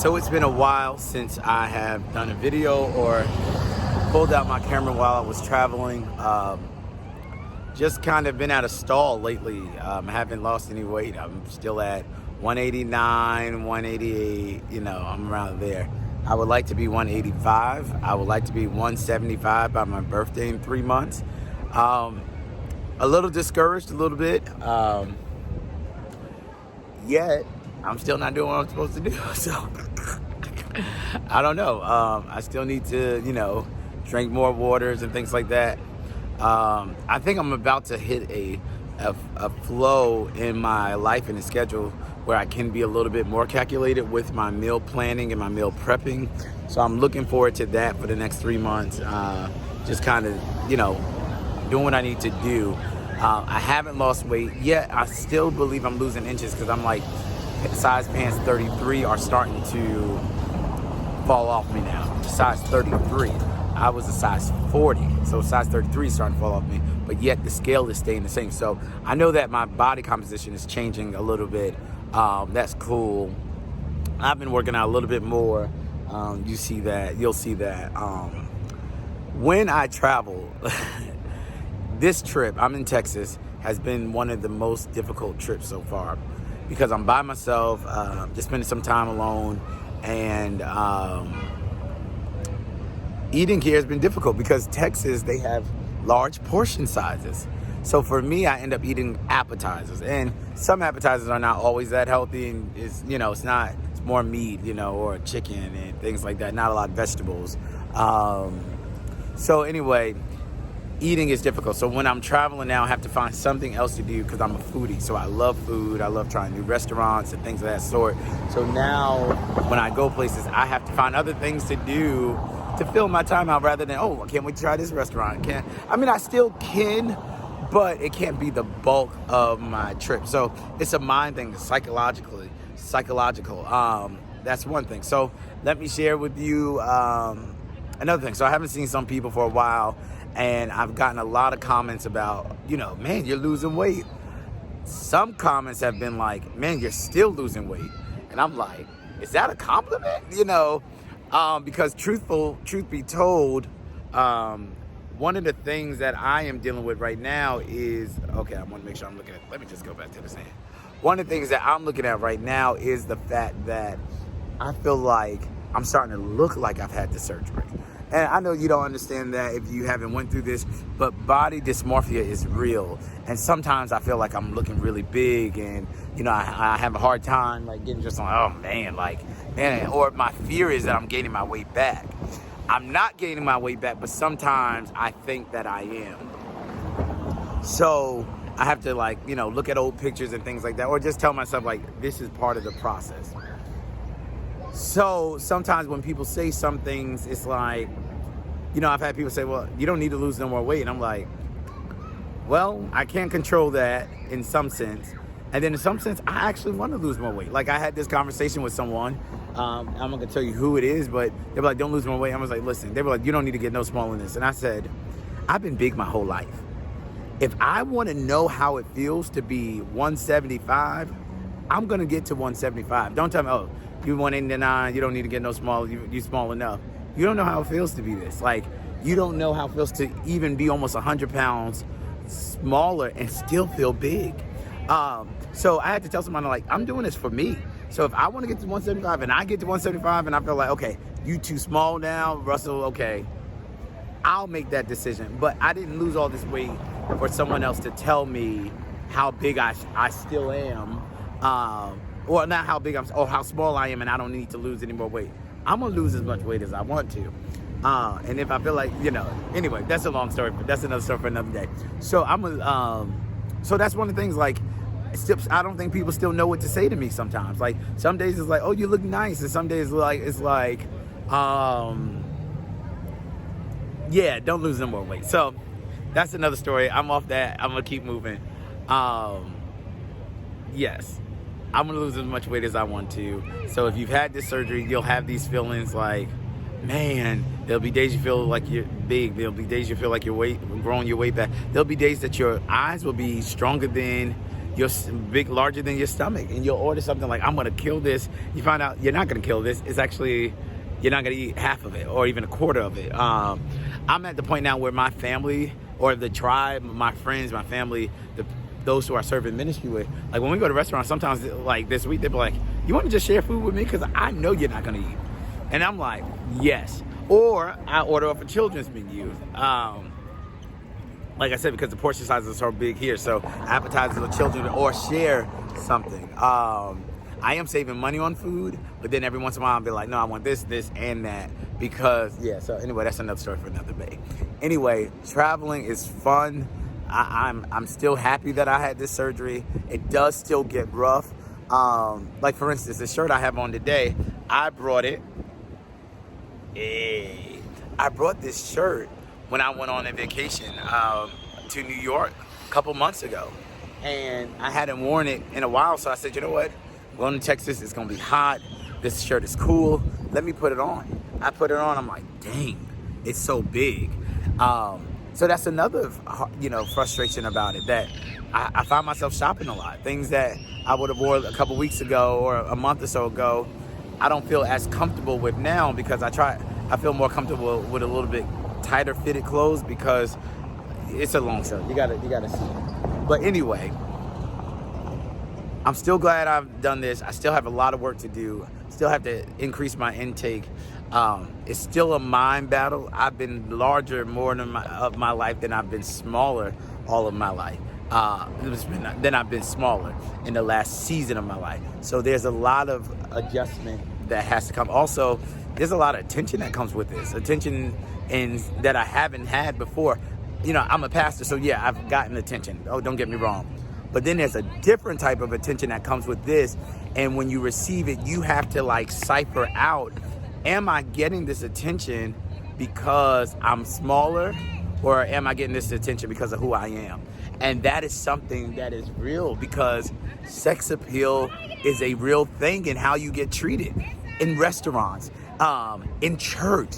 So it's been a while since I have done a video or pulled out my camera while I was traveling. Just kind of been at a stall lately. I haven't lost any weight. I'm still at 189, 188, I'm around there. I would like to be 185. I would like to be 175 by my birthday in 3 months. A little discouraged, a little bit. Yet, I'm still not doing what I'm supposed to do. So, I don't know. I still need to, drink more waters and things like that. I think I'm about to hit a flow in my life and the schedule where I can be a little bit more calculated with my meal planning and my meal prepping. So I'm looking forward to that for the next 3 months. Just kind of, doing what I need to do. I haven't lost weight yet. I still believe I'm losing inches because I'm like, size pants 33 are starting to fall off me now. Size 33. I was a size 40, so size 33 is starting to fall off me, but yet the scale is staying the same. So I know that my body composition is changing a little bit. That's cool. I've been working out a little bit more. You'll see that. When I travel, this trip, I'm in Texas, has been one of the most difficult trips so far because I'm by myself, just spending some time alone, and eating here has been difficult because Texas, they have large portion sizes. So for me, I end up eating appetizers, and some appetizers are not always that healthy, and it's more meat, or chicken and things like that, not a lot of vegetables. So anyway, eating is difficult. So when I'm traveling now, I have to find something else to do because I'm a foodie. So I love food. I love trying new restaurants and things of that sort. So now when I go places, I have to find other things to do to fill my time out rather than, I can't wait to try this restaurant. I still can, but it can't be the bulk of my trip. So it's a mind thing, psychological. That's one thing. So let me share with you another thing. So I haven't seen some people for a while, and I've gotten a lot of comments about, man, you're losing weight. Some comments have been like, man, you're still losing weight. And I'm like, is that a compliment? Because truth be told, one of the things that I am dealing with right now is, I want to make sure I'm looking at, let me just go back to this hand. One of the things that I'm looking at right now is the fact that I feel like I'm starting to look like I've had the surgery. And I know you don't understand that if you haven't went through this, but body dysmorphia is real. And sometimes I feel like I'm looking really big, and, I have a hard time getting just like, or my fear is that I'm gaining my weight back. I'm not gaining my weight back, but sometimes I think that I am. So I have to look at old pictures and things like that, or just tell myself this is part of the process. So sometimes when people say some things, it's like, I've had people say, well, you don't need to lose no more weight. And I'm like, well, I can't control that in some sense. And then in some sense, I actually want to lose more weight. I had this conversation with someone. I'm not going to tell you who it is, but they were like, don't lose more weight. I was like, listen, they were like, you don't need to get no smaller than this. And I said, I've been big my whole life. If I want to know how it feels to be 175, I'm going to get to 175. Don't tell me, you're 189, you don't need to get no smaller, you're small enough. You don't know how it feels to be this. You don't know how it feels to even be almost 100 pounds smaller and still feel big. So I had to tell someone, I'm doing this for me. So if I want to get to 175 and I get to 175 and I feel like, okay, you too small now, Russell, okay, I'll make that decision. But I didn't lose all this weight for someone else to tell me how big I still am. Or not how big or how small I am, and I don't need to lose any more weight. I'm going to lose as much weight as I want to. And if I feel like, anyway, that's a long story, but that's another story for another day. So so that's one of the things, I don't think people still know what to say to me sometimes. Some days it's like, oh, you look nice. And some days yeah, don't lose no more weight. So that's another story. I'm off that. I'm going to keep moving. Yes. I'm going to lose as much weight as I want to. So if you've had this surgery, you'll have these feelings man, there'll be days you feel like you're big. There'll be days you feel like you're growing your weight back. There'll be days that your eyes will be stronger than larger than your stomach, and you'll order something like, I'm gonna kill this. You find out you're not gonna kill this. It's actually, you're not gonna eat half of it or even a quarter of it. I'm at the point now where my family or the tribe, my friends, my family, those who I serve in ministry with, like when we go to restaurants, sometimes like this week, they'll be like, you want to just share food with me? Because I know you're not going to eat. And I'm like, yes. Or I order off a children's menu. Like I said, because the portion sizes are so big here. So appetizers for children or share something. I am saving money on food, but then every once in a while I'll be like, no, I want this, and that. Because, yeah, so anyway, that's another story for another day. Anyway, traveling is fun. I'm still happy that I had this surgery. It does still get rough. Like for instance, the shirt I have on today, I brought it. I brought this shirt when I went on a vacation to New York a couple months ago. And I hadn't worn it in a while, so I said, you know what? I'm going to Texas, it's gonna be hot. This shirt is cool. Let me put it on. I put it on, I'm like, dang, it's so big. So that's another, frustration about it, that I find myself shopping a lot. Things that I would have worn a couple weeks ago or a month or so ago, I don't feel as comfortable with now, because I feel more comfortable with a little bit tighter fitted clothes, because it's a long shirt. You gotta see it. But anyway, I'm still glad I've done this. I still have a lot of work to do. Still have to increase my intake. It's still a mind battle. I've been larger more of my life than I've been smaller all of my life. Then I've been smaller in the last season of my life. So there's a lot of adjustment that has to come. Also, there's a lot of attention that comes with this. Attention that I haven't had before. I'm a pastor, so yeah, I've gotten attention. Oh, don't get me wrong. But then there's a different type of attention that comes with this. And when you receive it, you have to cipher out, am I getting this attention because I'm smaller, or am I getting this attention because of who I am? And that is something that is real, because sex appeal is a real thing in how you get treated in restaurants, in church,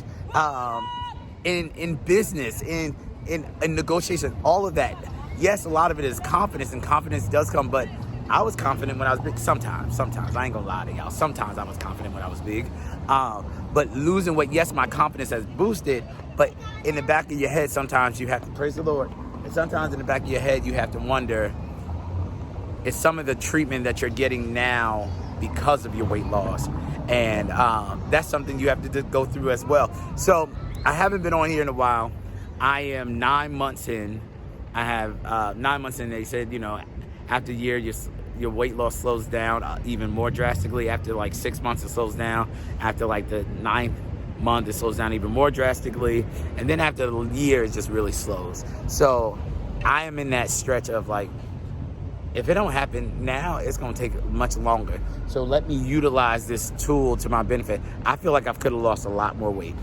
in business, in negotiation, all of that. Yes, a lot of it is confidence, and confidence does come, but I was confident when I was big. Sometimes, I ain't gonna lie to y'all. Sometimes I was confident when I was big. But losing weight, yes, my confidence has boosted, but in the back of your head, sometimes you have to, praise the Lord, and sometimes in the back of your head, you have to wonder, is some of the treatment that you're getting now because of your weight loss? And that's something you have to go through as well. So I haven't been on here in a while. I am 9 months in. I have 9 months in. They said, after a year, your weight loss slows down even more drastically. After 6 months, it slows down. After the 9th month, it slows down even more drastically. And then after the year, it just really slows. So I am in that stretch of if it don't happen now, it's going to take much longer. So let me utilize this tool to my benefit. I feel like I could have lost a lot more weight.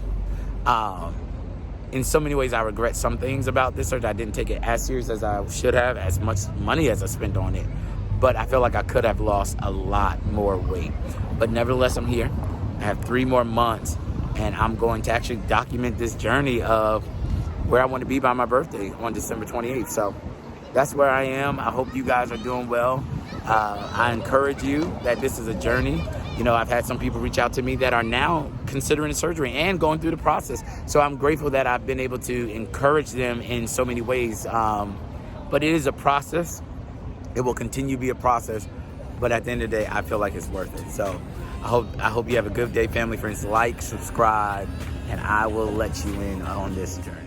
In so many ways, I regret some things about this surgery. I didn't take it as serious as I should have, as much money as I spent on it. But I feel like I could have lost a lot more weight. But nevertheless, I'm here. I have 3 more months, and I'm going to actually document this journey of where I want to be by my birthday on December 28th. So that's where I am. I hope you guys are doing well. I encourage you that this is a journey. I've had some people reach out to me that are now considering surgery and going through the process. So I'm grateful that I've been able to encourage them in so many ways. But it is a process. It will continue to be a process. But at the end of the day, I feel like it's worth it. So I hope you have a good day, family, friends. Like, subscribe, and I will let you in on this journey.